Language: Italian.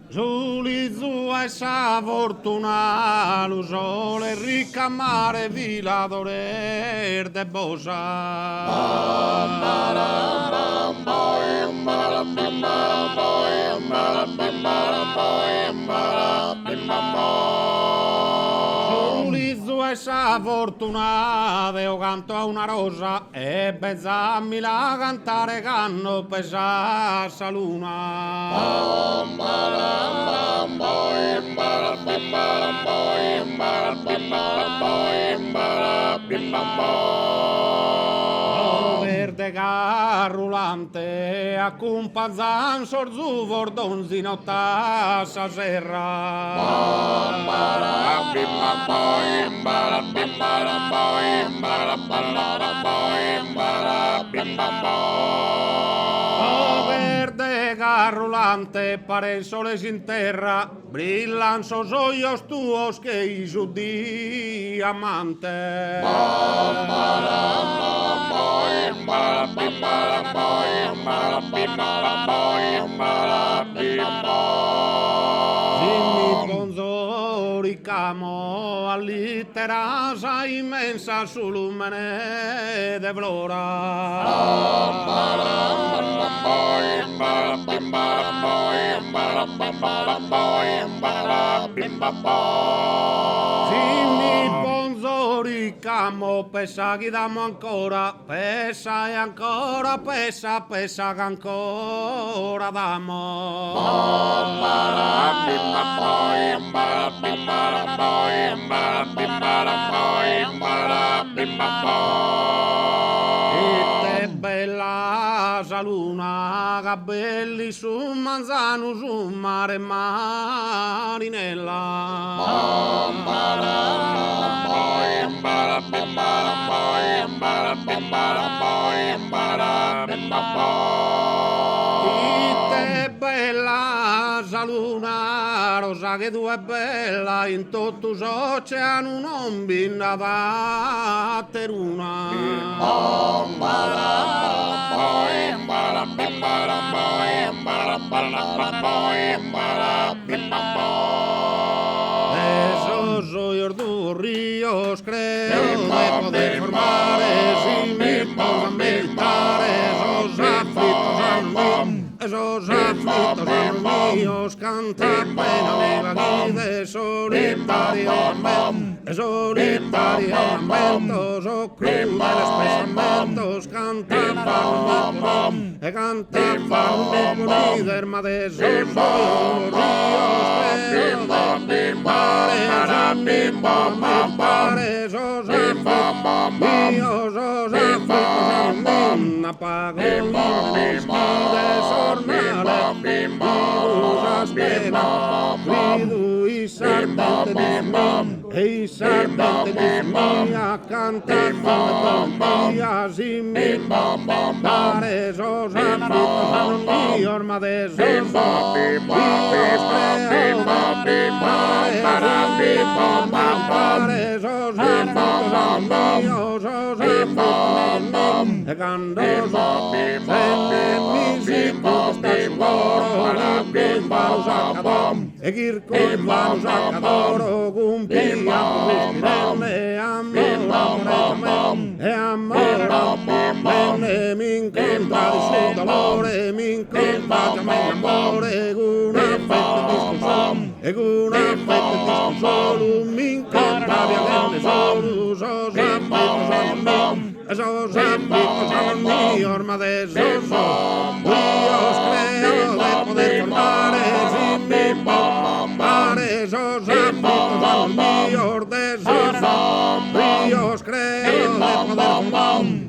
Giulizu esa fortuna, lo sole ricca mare viladore de Giulizu esa fortuna, deo canto a una rosa e bezzammi la cantare canno pesa sa luna. Verde carrulante accompagnano sorzu vordonzi notta sa verde carrulante pare il sole sin terra brillan sos ojos tuos che i su diamante Jimmy Ponzoricamo all'itterasa immensa sulumene de Jimmy Ponzoricamo pesa che damo ancora pesa e ancora pesa pesa che ancora Ite bella sa luna capelli su manzano su mare Ite bella sa luna rosa che tu è bella in tutto l'oceano non binda da teruna Esos hoyos dos ríos creo de poder formar si me pongo a meditar esos aflitos míos canta pena negra de solitarios o crueles pensamentos canta mi derma de esos ríos creo de esos míos apagos desornales usas penas ruido y sardente dismia cantar tonterías y mi para esos aflitos mi orma de esos para esos Egirkoi vanus acadoro gumpia amore mi incontra di suo dolore mi incontra mi amore con affetto solo mi incontra viamente solo esos aflitos son mi orma de esos Dios creo de poder formar sin mi para esos aflitos son míos de esos Dios creo de poder formar